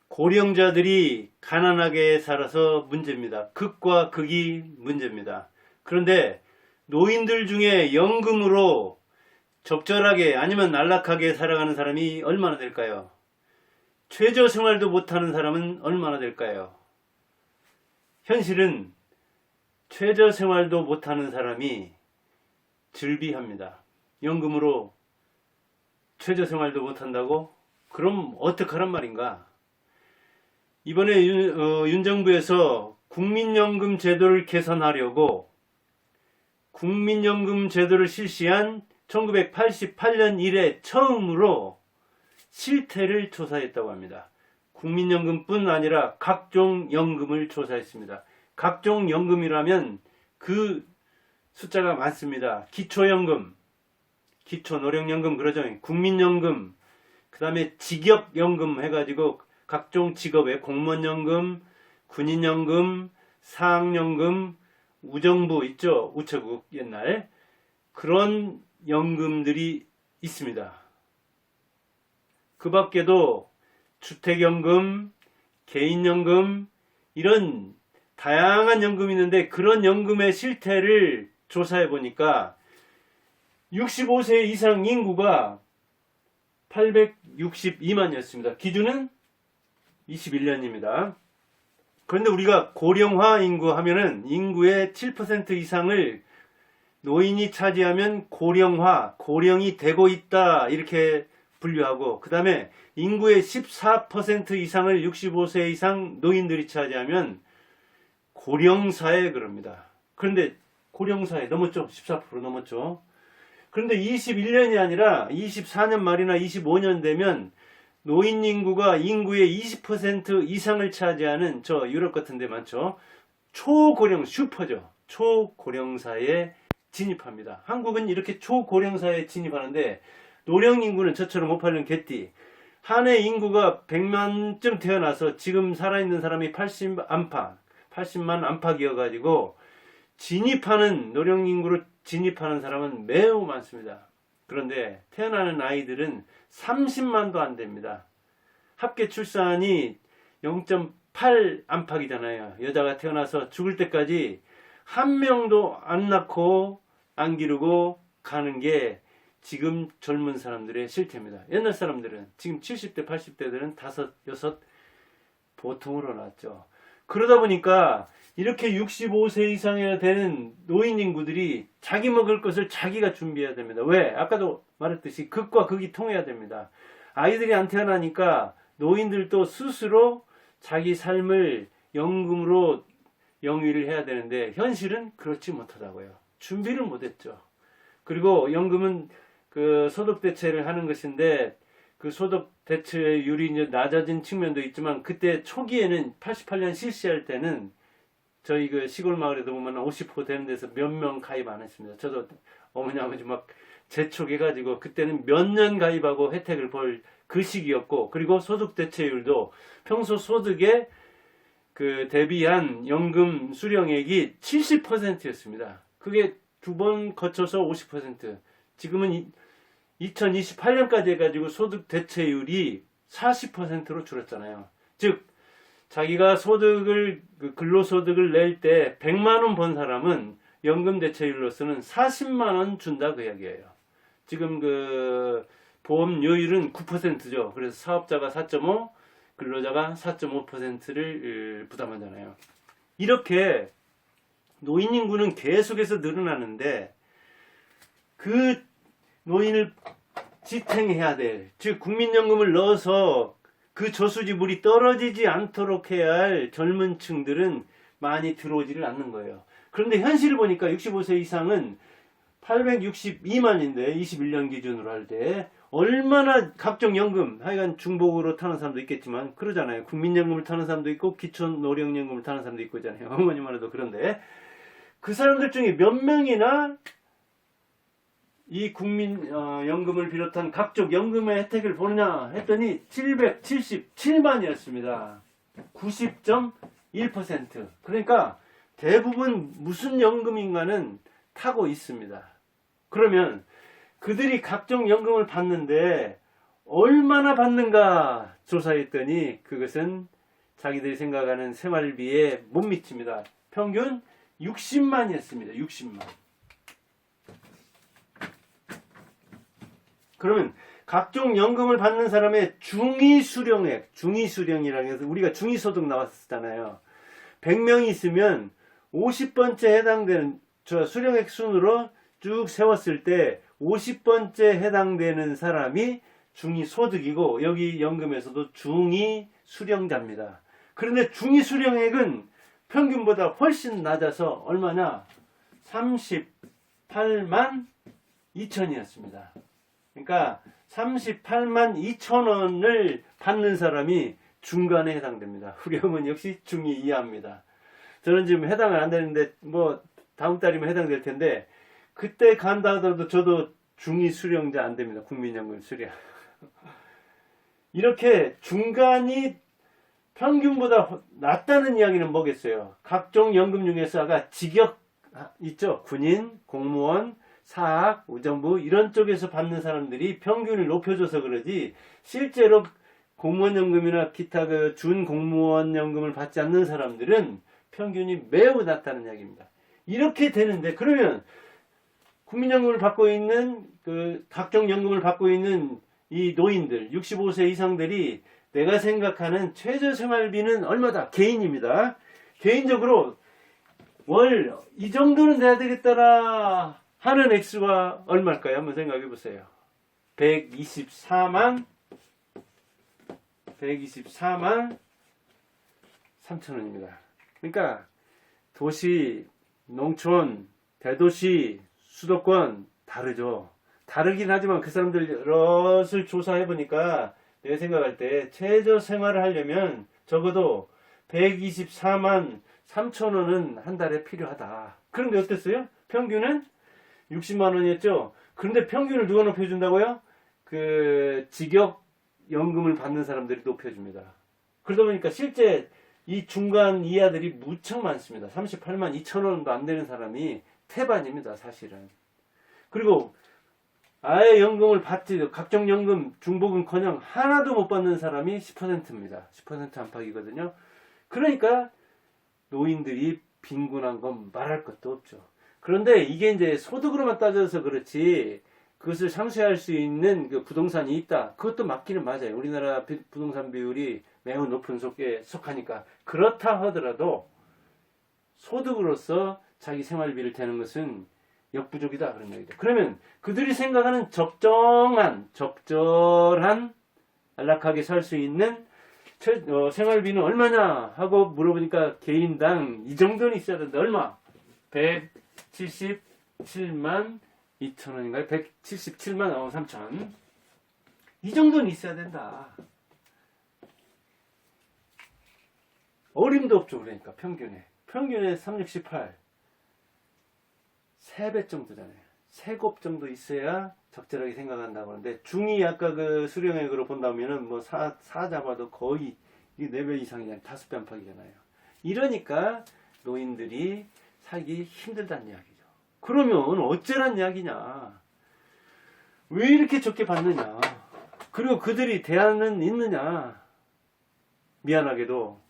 고령자들이 가난하게 살아서 문제입니다. 극과 극이 문제입니다. 그런데 노인들 중에 연금으로 적절하게 아니면 안락하게 살아가는 사람이 얼마나 될까요? 최저생활도 못하는 사람은 얼마나 될까요? 현실은 최저생활도 못하는 사람이 즐비합니다. 연금으로 최저생활도 못한다고? 그럼 어떡하란 말인가? 이번에 윤 정부에서 국민연금 제도를 개선하려고 국민연금 제도를 실시한 1988년 이래 처음으로 실태를 조사했다고 합니다. 국민연금뿐 아니라 각종 연금을 조사했습니다. 각종 연금이라면 그 숫자가 많습니다. 기초연금, 기초노령연금 그러죠. 국민연금, 그 다음에 직업연금 해가지고 각종 직업의 공무원연금, 군인연금, 사학연금, 우정부 있죠. 우체국 옛날 그런 연금들이 있습니다. 그 밖에도 주택연금, 개인연금 이런 다양한 연금이 있는데 그런 연금의 실태를 조사해 보니까 65세 이상 인구가 862만이었습니다. 기준은 21년입니다. 그런데 우리가 고령화 인구 하면은 인구의 7% 이상을 노인이 차지하면 고령화, 고령이 되고 있다 이렇게 분류하고 그 다음에 인구의 14% 이상을 65세 이상 노인들이 차지하면 고령사회 그럽니다. 그런데 고령사회 넘었죠. 14% 넘었죠. 그런데 21년이 아니라 24년 말이나 25년 되면 노인 인구가 인구의 20% 이상을 차지하는 저 유럽 같은 데 많죠. 초고령 슈퍼죠. 초고령사에 진입합니다. 한국은 이렇게 초고령사에 진입하는데 노령 인구는 저처럼 58년 개띠 한 해 인구가 100만쯤 태어나서 지금 살아있는 사람이 80만 안팎이어가지고 진입하는 노령 인구로 진입하는 사람은 매우 많습니다. 그런데 태어나는 아이들은 30만도 안 됩니다. 합계 출산이 0.8 안팎이잖아요. 여자가 태어나서 죽을 때까지 한 명도 안 낳고 안 기르고 가는 게 지금 젊은 사람들의 실태입니다. 옛날 사람들은 지금 70대 80대들은 5, 6 보통으로 낳았죠. 그러다 보니까 이렇게 65세 이상이 되는 노인 인구들이 자기 먹을 것을 자기가 준비해야 됩니다. 왜? 아까도 말했듯이 극과 극이 통해야 됩니다. 아이들이 안 태어나니까 노인들도 스스로 자기 삶을 연금으로 영위를 해야 되는데 현실은 그렇지 못하다고요. 준비를 못했죠. 그리고 연금은 그 소득 대체를 하는 것인데 그 소득 대체율이 이제 낮아진 측면도 있지만 그때 초기에는 88년 실시할 때는 저희 그 시골 마을에도 보면 50% 되는 데서 몇 명 가입 안 했습니다. 저도 어머니 아버지 막 재촉해가지고 그때는 몇 년 가입하고 혜택을 볼 그 시기였고 그리고 소득 대체율도 평소 소득에 그 대비한 연금 수령액이 70%였습니다. 그게 두 번 거쳐서 50%. 지금은 2028년까지 해가지고 소득 대체율이 40%로 줄었잖아요. 즉 자기가 소득을 근로소득을 낼 때 100만 원 번 사람은 연금 대체율로서는 40만 원 준다 그 이야기예요. 지금 그 보험료율은 9%죠. 그래서 사업자가 4.5, 근로자가 4.5%를 부담하잖아요. 이렇게 노인 인구는 계속해서 늘어나는데 그 노인을 지탱해야 될, 즉 국민연금을 넣어서 그 저수지물이 떨어지지 않도록 해야 할 젊은 층들은 많이 들어오지를 않는 거예요. 그런데 현실을 보니까 65세 이상은 862만인데 21년 기준으로 할 때 얼마나 각종 연금, 하여간 중복으로 타는 사람도 있겠지만 그러잖아요. 국민연금을 타는 사람도 있고 기초노령연금을 타는 사람도 있고 있잖아요. 어머니만 해도 그런데 그 사람들 중에 몇 명이나 이 국민연금을 비롯한 각종 연금의 혜택을 보느냐 했더니 777만이었습니다. 90.1%. 그러니까 대부분 무슨 연금인가는 타고 있습니다. 그러면 그들이 각종 연금을 받는데 얼마나 받는가 조사했더니 그것은 자기들이 생각하는 생활비에 못 미칩니다. 평균 60만이었습니다. 60만. 그러면 각종 연금을 받는 사람의 중위수령액, 중위수령이라고 해서 우리가 중위소득 나왔었잖아요. 100명이 있으면 50번째 해당되는 저 수령액 순으로 쭉 세웠을 때 50번째 해당되는 사람이 중위소득이고 여기 연금에서도 중위수령자입니다. 그런데 중위수령액은 평균보다 훨씬 낮아서 얼마냐? 38만 2천이었습니다. 그러니까 38만 2천 원을 받는 사람이 중간에 해당됩니다. 우리 형은 역시 중위 이하입니다. 저는 지금 해당은 안 되는데 뭐 다음 달이면 해당될 텐데 그때 간다 하더라도 저도 중위 수령자 안 됩니다. 국민연금 수령. 이렇게 중간이 평균보다 낮다는 이야기는 뭐겠어요? 각종 연금 중에서 아까 직역 있죠? 군인, 공무원, 사학, 의정부 이런 쪽에서 받는 사람들이 평균을 높여줘서 그러지 실제로 공무원연금이나 기타 그 준공무원연금을 받지 않는 사람들은 평균이 매우 낮다는 이야기입니다. 이렇게 되는데 그러면 국민연금을 받고 있는 그 각종 연금을 받고 있는 이 노인들 65세 이상들이 내가 생각하는 최저생활비는 얼마다? 개인입니다. 개인적으로 월 이 정도는 돼야 되겠더라 하는 액수가 얼마일까요? 한번 생각해 보세요. 124만 3천원입니다. 그러니까 도시, 농촌, 대도시, 수도권 다르죠. 다르긴 하지만 그 사람들 여럿을 조사해 보니까 내가 생각할 때 최저 생활을 하려면 적어도 124만 3천 원은 한 달에 필요하다. 그런데 어땠어요? 평균은 60만 원이었죠. 그런데 평균을 누가 높여준다고요? 그 직역 연금을 받는 사람들이 높여줍니다. 그러다 보니까 실제 이 중간 이하들이 무척 많습니다. 38만 2천 원도 안 되는 사람이 태반입니다. 사실은. 그리고 아예 연금을 받지 각종 연금 중복은커녕 하나도 못 받는 사람이 10%입니다. 10% 안팎이거든요. 그러니까 노인들이 빈곤한 건 말할 것도 없죠. 그런데 이게 이제 소득으로만 따져서 그렇지 그것을 상쇄할 수 있는 그 부동산이 있다. 그것도 맞기는 맞아요. 우리나라 부동산 비율이 매우 높은 속에 속하니까. 그렇다 하더라도 소득으로서 자기 생활비를 대는 것은 역부족이다 그런 얘기죠. 그러면 그들이 생각하는 적절한 안락하게 살 수 있는 생활비는 얼마냐 하고 물어보니까 개인당 이 정도는 있어야 된다. 얼마? 177만 2천 원인가요? 177만 3천. 이 정도는 있어야 된다. 어림도 없죠. 그러니까 평균에 368. 3배 정도잖아요. 3곱 정도 있어야 적절하게 생각한다고 하는데 중위 아까 그 수령액으로 본다면은 뭐 사 잡아도 거의 4배 이상이잖아요. 5배 안팎이잖아요. 이러니까 노인들이 살기 힘들다는 이야기죠. 그러면 어쩌란 이야기냐? 왜 이렇게 적게 받느냐? 그리고 그들이 대안은 있느냐? 미안하게도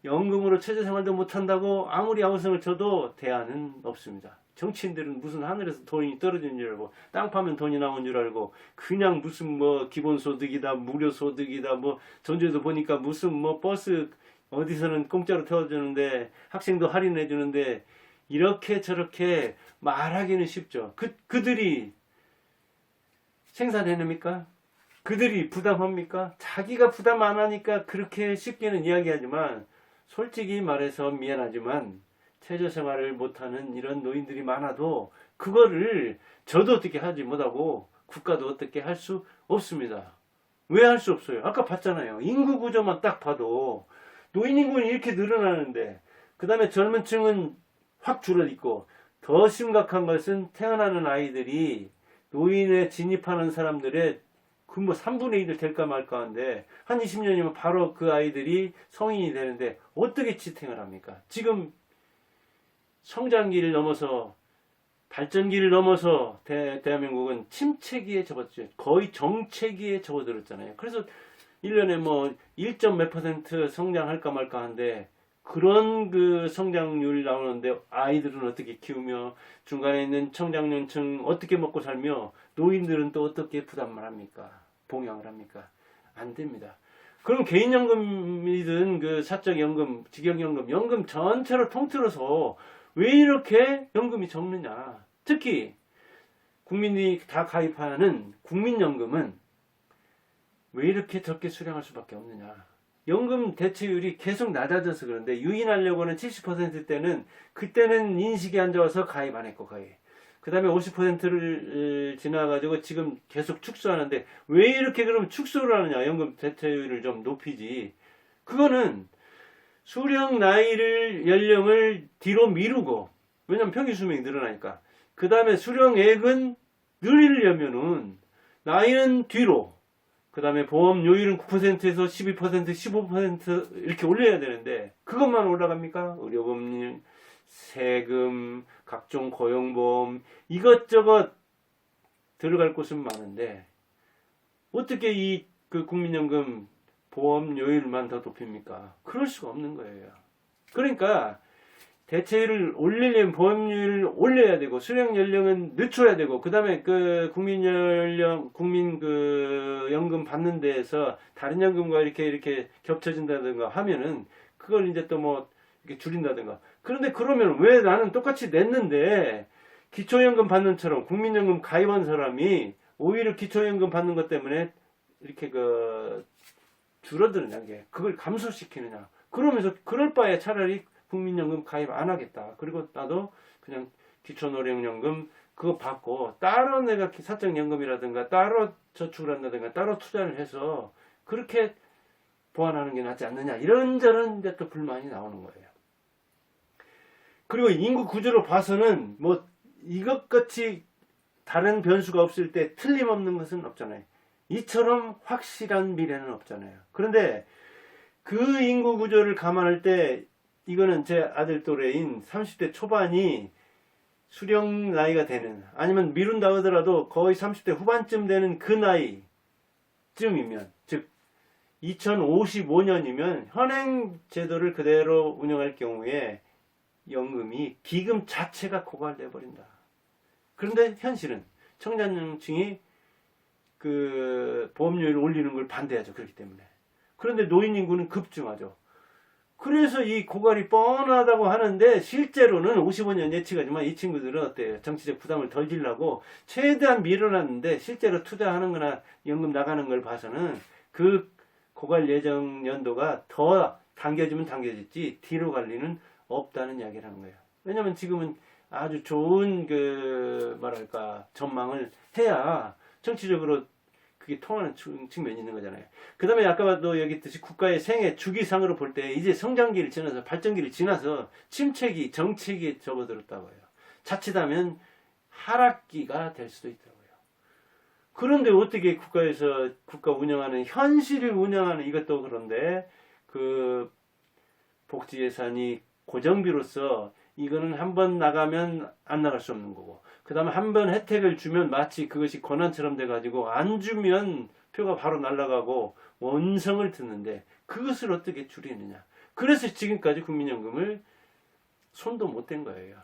연금으로 최저생활도 못한다고 아무리 아우성을 쳐도 대안은 없습니다. 정치인들은 무슨 하늘에서 돈이 떨어지는 줄 알고 땅 파면 돈이 나오는 줄 알고 그냥 무슨 뭐 기본소득이다 무료소득이다 뭐 전주에도 보니까 무슨 뭐 버스 어디서는 공짜로 태워주는데 학생도 할인해 주는데 이렇게 저렇게 말하기는 쉽죠. 그들이 생산해냅니까? 그들이 부담합니까? 자기가 부담 안 하니까 그렇게 쉽게는 이야기하지만 솔직히 말해서 미안하지만 최저생활을 못하는 이런 노인들이 많아도 그거를 저도 어떻게 하지 못하고 국가도 어떻게 할 수 없습니다. 왜 할 수 없어요? 아까 봤잖아요. 인구 구조만 딱 봐도 노인 인구는 이렇게 늘어나는데 그 다음에 젊은 층은 확 줄어있고 더 심각한 것은 태어나는 아이들이 노인에 진입하는 사람들의 그 뭐 3분의 1을 될까 말까 하는데 한 20년이면 바로 그 아이들이 성인이 되는데 어떻게 지탱을 합니까? 지금 성장기를 넘어서 발전기를 넘어서 대한민국은 침체기에 접어들었죠. 거의 정체기에 접어들었잖아요. 그래서 1년에 뭐 1점 몇 퍼센트 성장할까 말까 하는데 그런 그 성장률이 나오는데 아이들은 어떻게 키우며 중간에 있는 청장년층 어떻게 먹고 살며 노인들은 또 어떻게 부담을 합니까? 봉양을 합니까? 안 됩니다. 그럼 개인연금이든 그 사적연금, 직영연금, 연금 전체를 통틀어서 왜 이렇게 연금이 적느냐? 특히 국민이 다 가입하는 국민연금은 왜 이렇게 적게 수령할 수밖에 없느냐? 연금 대체율이 계속 낮아져서 그런데 유인하려고는 70%대는 그때는 인식이 안 좋아서 가입 안 했고 거의. 그 다음에 50%를 지나가지고 지금 계속 축소하는데 왜 이렇게 그러면 축소를 하느냐? 연금 대체율을 좀 높이지. 그거는 수령 나이를 연령을 뒤로 미루고 왜냐면 평균 수명이 늘어나니까. 그 다음에 수령액은 늘리려면은 나이는 뒤로 그 다음에 보험료율은 9%에서 12%, 15% 이렇게 올려야 되는데 그것만 올라갑니까? 의료보험, 세금, 각종 고용보험 이것저것 들어갈 곳은 많은데 어떻게 이 그 국민연금 보험료율만 더 높입니까? 그럴 수가 없는 거예요. 그러니까 대체율을 올리려면 보험료율을 올려야 되고 수령 연령은 늦춰야 되고 그 다음에 그 국민 그 연금 받는 데에서 다른 연금과 이렇게 겹쳐진다든가 하면은 그걸 이제 또 뭐 이렇게 줄인다든가. 그런데 그러면 왜 나는 똑같이 냈는데 기초연금 받는 처럼 국민연금 가입한 사람이 오히려 기초연금 받는 것 때문에 이렇게 그 줄어드느냐, 이게 그걸 감소시키느냐. 그러면서 그럴 바에 차라리 국민연금 가입 안 하겠다. 그리고 나도 그냥 기초노령연금 그거 받고 따로 내가 사적연금이라든가 따로 저축을 한다든가 따로 투자를 해서 그렇게 보완하는 게 낫지 않느냐. 이런저런 이제 또 불만이 나오는 거예요. 그리고 인구 구조로 봐서는 뭐 이것같이 다른 변수가 없을 때 틀림없는 것은 없잖아요. 이처럼 확실한 미래는 없잖아요. 그런데 그 인구 구조를 감안할 때 이거는 제 아들 또래인 30대 초반이 수령 나이가 되는 아니면 미룬다 하더라도 거의 30대 후반쯤 되는 그 나이쯤이면 즉 2055년이면 현행 제도를 그대로 운영할 경우에 연금이 기금 자체가 고갈돼 버린다. 그런데 현실은 청장년층이 그 보험료를 올리는 걸 반대하죠. 그렇기 때문에. 그런데 노인 인구는 급증하죠. 그래서 이 고갈이 뻔하다고 하는데 실제로는 55년 예측하지만 이 친구들은 어때요? 정치적 부담을 덜 지려고 최대한 밀어놨는데 실제로 투자하는 거나 연금 나가는 걸 봐서는 그 고갈 예정 연도가 더 당겨지면 당겨졌지 뒤로 갈 리는 없다는 이야기를 하는 거예요. 왜냐면 지금은 아주 좋은 그 뭐랄까 전망을 해야 정치적으로 그게 통하는 측면이 있는 거잖아요. 그 다음에 아까도 얘기했듯이 국가의 생애 주기상으로 볼 때 이제 성장기를 지나서 발전기를 지나서 침체기, 정체기에 접어들었다고 해요. 자칫하면 하락기가 될 수도 있다고요. 그런데 어떻게 국가에서 국가 운영하는 현실을 운영하는 이것도 그런데 그 복지 예산이 고정비로서 이거는 한번 나가면 안 나갈 수 없는 거고 그 다음에 한번 혜택을 주면 마치 그것이 권한처럼 돼가지고 안 주면 표가 바로 날아가고 원성을 듣는데 그것을 어떻게 줄이느냐. 그래서 지금까지 국민연금을 손도 못 댄 거예요.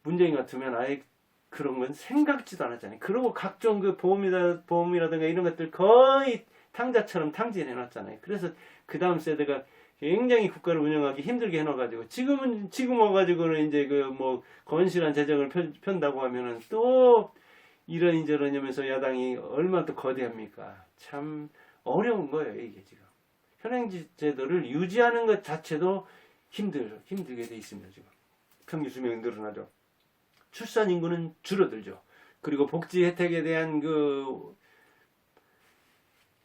문재인 같으면 아예 그런 건 생각지도 않았잖아요. 그리고 각종 그 보험이라든가 이런 것들 거의 탕자처럼 탕진해놨잖아요. 그래서 그 다음 세대가 굉장히 국가를 운영하기 힘들게 해놔가지고 지금 와가지고는 이제 그 뭐 건실한 재정을 편다고 하면은 또 이러저러 하면서 야당이 얼마나 또 거대합니까? 참 어려운 거예요 이게 지금 현행 제도를 유지하는 것 자체도 힘들게 돼 있습니다 지금. 평균 수명이 늘어나죠. 출산 인구는 줄어들죠. 그리고 복지 혜택에 대한 그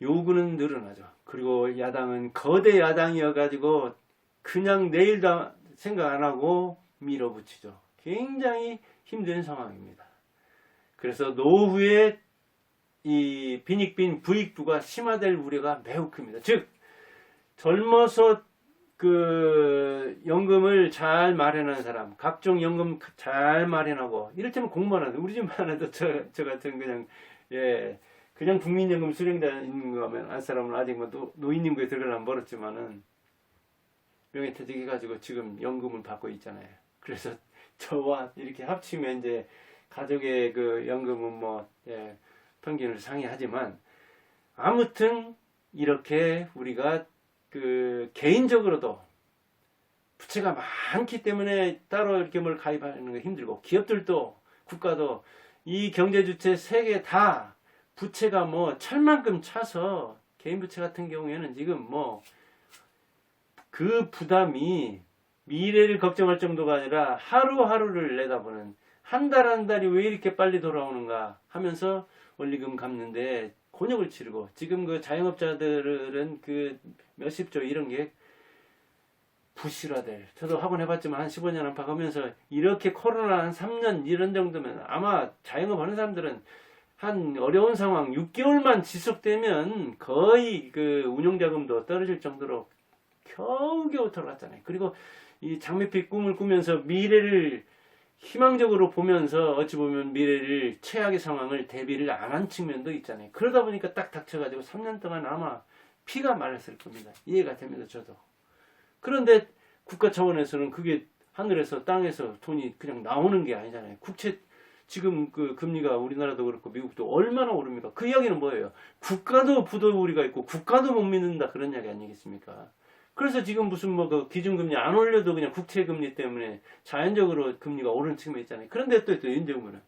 요구는 늘어나죠. 그리고 야당은 거대 야당이어가지고 그냥 내일도 생각 안 하고 밀어붙이죠. 굉장히 힘든 상황입니다. 그래서 노후에 이 빈익빈 부익부가 심화될 우려가 매우 큽니다. 즉 젊어서 그 연금을 잘 마련한 사람, 각종 연금 잘 마련하고 이를테면 공무원 하는 우리 집만 해도 저 같은 그냥 그냥 국민연금 수령자 있는 거 하면 안 사람은 아직 뭐 노인연금에 들어가려면 멀었지만은 명예퇴직 해가지고 지금 연금을 받고 있잖아요. 그래서 저와 이렇게 합치면 이제 가족의 그 연금은 평균을 상회하지만 아무튼 이렇게 우리가 그 개인적으로도 부채가 많기 때문에 따로 이렇게 뭘 가입하는 거 힘들고 기업들도 국가도 이 경제 주체 세 개 다 부채가 철만큼 차서 개인 부채 같은 경우에는 지금 그 부담이 미래를 걱정할 정도가 아니라 하루하루를 내다보는 한 달 한 달이 왜 이렇게 빨리 돌아오는가 하면서 원리금 갚는데 곤욕을 치르고 지금 그 자영업자들은 그 몇십조 이런 게 부실화될 저도 학원 해봤지만 한 15년 안팎하면서 이렇게 코로나 한 3년 이런 정도면 아마 자영업 하는 사람들은 한 어려운 상황 6개월만 지속되면 거의 그 운용자금도 떨어질 정도로 겨우겨우 돌아갔잖아요. 그리고 이 장밋빛 꿈을 꾸면서 미래를 희망적으로 보면서 어찌 보면 미래를 최악의 상황을 대비를 안 한 측면도 있잖아요. 그러다 보니까 딱 닥쳐가지고 3년 동안 아마 피가 말랐을 겁니다. 이해가 됩니다. 저도. 그런데 국가 차원에서는 그게 하늘에서 땅에서 돈이 그냥 나오는 게 아니잖아요. 국채 지금 그 금리가 우리나라도 그렇고 미국도 얼마나 오릅니까? 그 이야기는 뭐예요? 국가도 부도우리가 있고 국가도 못 믿는다 그런 이야기 아니겠습니까? 그래서 지금 무슨 그 기준금리 안 올려도 그냥 국채금리 때문에 자연적으로 금리가 오르는 측면이 있잖아요. 그런데 또 인정부는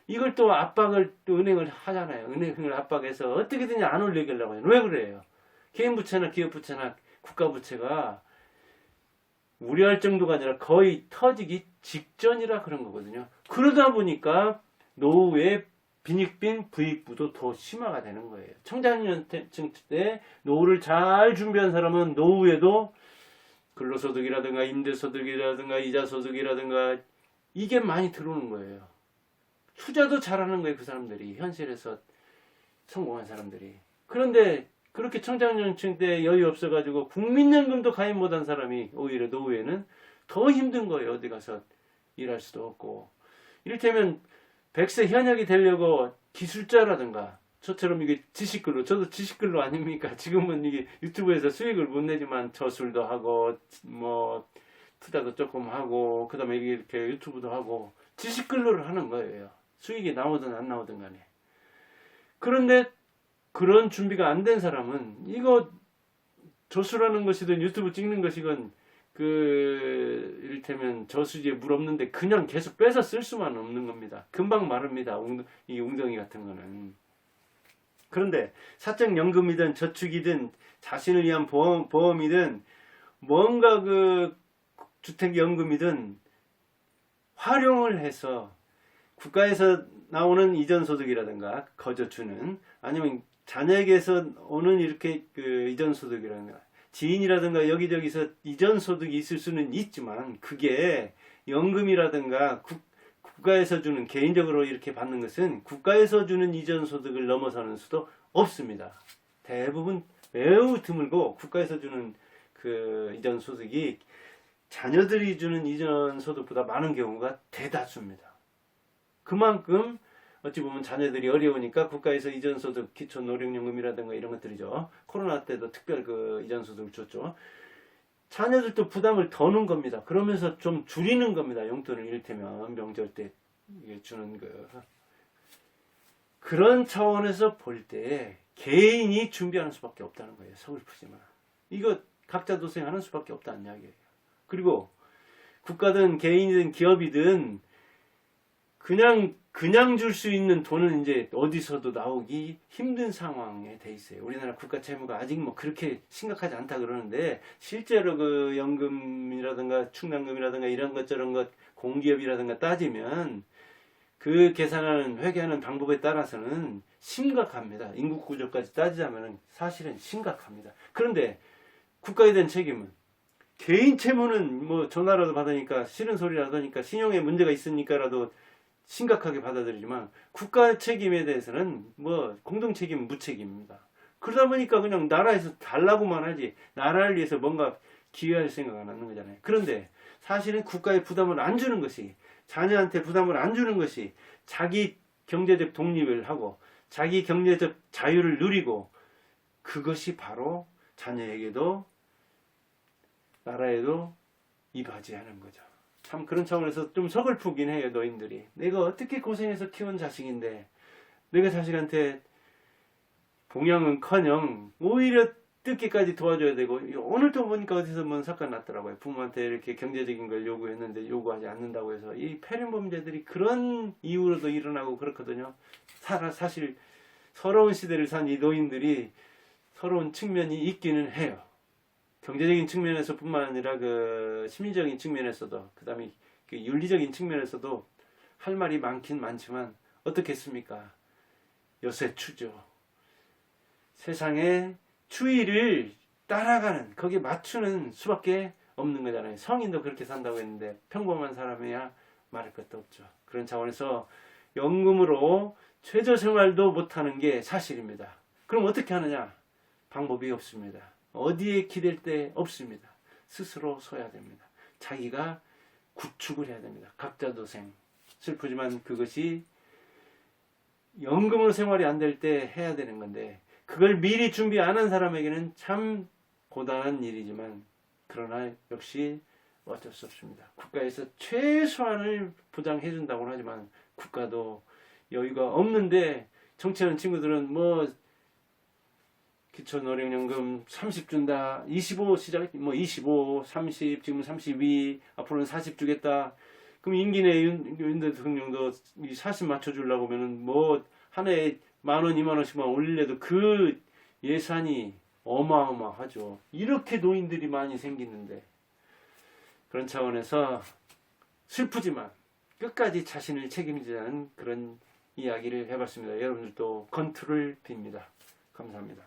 이걸 또 압박을 또 은행을 하잖아요. 은행을 압박해서 어떻게든 안 올리려고 해요. 왜 그래요? 개인 부채나 기업 부채나 국가 부채가 우려할 정도가 아니라 거의 터지기 직전이라 그런 거거든요. 그러다 보니까 노후의 빈익빈 부익부도 더 심화가 되는 거예요. 청장년층 때 노후를 잘 준비한 사람은 노후에도 근로소득이라든가 임대소득이라든가 이자소득이라든가 이게 많이 들어오는 거예요. 투자도 잘하는 거예요. 그 사람들이 현실에서 성공한 사람들이. 그런데 그렇게 청장년층 때 여유 없어가지고 국민연금도 가입 못한 사람이 오히려 노후에는 더 힘든 거예요. 어디 가서 일할 수도 없고. 이를테면 100세 현역이 되려고 기술자라든가 저처럼 이게 지식근로 저도 지식근로 아닙니까? 지금은 이게 유튜브에서 수익을 못 내지만 저술도 하고 투자도 조금 하고 그다음에 이렇게 유튜브도 하고 지식근로를 하는 거예요. 수익이 나오든 안 나오든 간에. 그런데 그런 준비가 안 된 사람은 이거 저술하는 것이든 유튜브 찍는 것이건 이를테면 저수지에 물 없는데 그냥 계속 빼서 쓸 수만 없는 겁니다. 금방 마릅니다. 이 웅덩이 같은 거는. 그런데 사적연금이든 저축이든 자신을 위한 보험이든 뭔가 그 주택연금이든 활용을 해서 국가에서 나오는 이전소득이라든가 거저주는 아니면 자녀에게서 오는 이렇게 그 이전소득이라든가 지인이라든가 여기저기서 이전소득이 있을 수는 있지만 그게 연금이라든가 국가에서 주는 개인적으로 이렇게 받는 것은 국가에서 주는 이전소득을 넘어서는 수도 없습니다. 대부분 매우 드물고 국가에서 주는 그 이전소득이 자녀들이 주는 이전소득보다 많은 경우가 대다수입니다. 그만큼 어찌 보면 자녀들이 어려우니까 국가에서 이전소득 기초노령연금이라든가 이런 것들이죠. 코로나 때도 특별 그 이전소득을 줬죠. 자녀들도 부담을 더 넣은 겁니다. 그러면서 좀 줄이는 겁니다. 용돈을 이를테면 명절 때 주는 그런 차원에서 볼 때 개인이 준비하는 수밖에 없다는 거예요. 서글프지만 이거 각자 도생하는 수밖에 없다는 이야기예요. 그리고 국가든 개인이든 기업이든 그냥 줄 수 있는 돈은 이제 어디서도 나오기 힘든 상황에 돼 있어요. 우리나라 국가 채무가 아직 그렇게 심각하지 않다 그러는데 실제로 그 연금이라든가 충당금이라든가 이런 것 저런 것 공기업이라든가 따지면 그 계산하는 회계하는 방법에 따라서는 심각합니다. 인구 구조까지 따지자면 사실은 심각합니다. 그런데 국가에 대한 책임은 개인 채무는 전화라도 받으니까 싫은 소리라도 하니까 신용에 문제가 있으니까라도 심각하게 받아들이지만 국가 책임에 대해서는 공동 책임은 무책임입니다. 그러다 보니까 그냥 나라에서 달라고만 하지 나라를 위해서 뭔가 기여할 생각 안 하는 거잖아요. 그런데 사실은 국가에 부담을 안 주는 것이, 자녀한테 부담을 안 주는 것이 자기 경제적 독립을 하고 자기 경제적 자유를 누리고, 그것이 바로 자녀에게도 나라에도 이바지하는 거죠. 참 그런 차원에서 좀 서글프긴 해요. 노인들이 내가 어떻게 고생해서 키운 자식인데 내가 자식한테 봉양은커녕 오히려 뜯기까지 도와줘야 되고, 오늘 또 보니까 어디서 뭔 사건 났더라고요. 부모한테 이렇게 경제적인 걸 요구했는데 요구하지 않는다고 해서 이 폐륜범죄들이 그런 이유로도 일어나고 그렇거든요. 사실 서러운 시대를 산 이 노인들이 서러운 측면이 있기는 해요. 경제적인 측면에서 뿐만 아니라 그 심리적인 측면에서도, 그 다음에 그 윤리적인 측면에서도 할 말이 많긴 많지만 어떻겠습니까? 요새 추죠. 세상의 추이를 따라가는, 거기에 맞추는 수밖에 없는 거잖아요. 성인도 그렇게 산다고 했는데 평범한 사람이야 말할 것도 없죠. 그런 차원에서 연금으로 최저생활도 못하는 게 사실입니다. 그럼 어떻게 하느냐? 방법이 없습니다. 어디에 기댈 데 없습니다. 스스로 서야 됩니다. 자기가 구축을 해야 됩니다. 각자도생. 슬프지만 그것이 연금으로 생활이 안 될 때 해야 되는 건데, 그걸 미리 준비 안 한 사람에게는 참 고단한 일이지만, 그러나 역시 어쩔 수 없습니다. 국가에서 최소한을 보장해 준다고는 하지만 국가도 여유가 없는데, 정치하는 친구들은 뭐 기초노령연금 30 준다, 25 시작, 뭐 25, 30, 지금 32, 앞으로는 40 주겠다. 그럼 임기 내에 윤 대통령도 40 맞춰주려고 하면은 뭐 한 해에 10,000원, 20,000원씩만 올리려도 그 예산이 어마어마하죠. 이렇게 노인들이 많이 생기는데, 그런 차원에서 슬프지만 끝까지 자신을 책임지자는 그런 이야기를 해봤습니다. 여러분들도 건투를 빕니다. 감사합니다.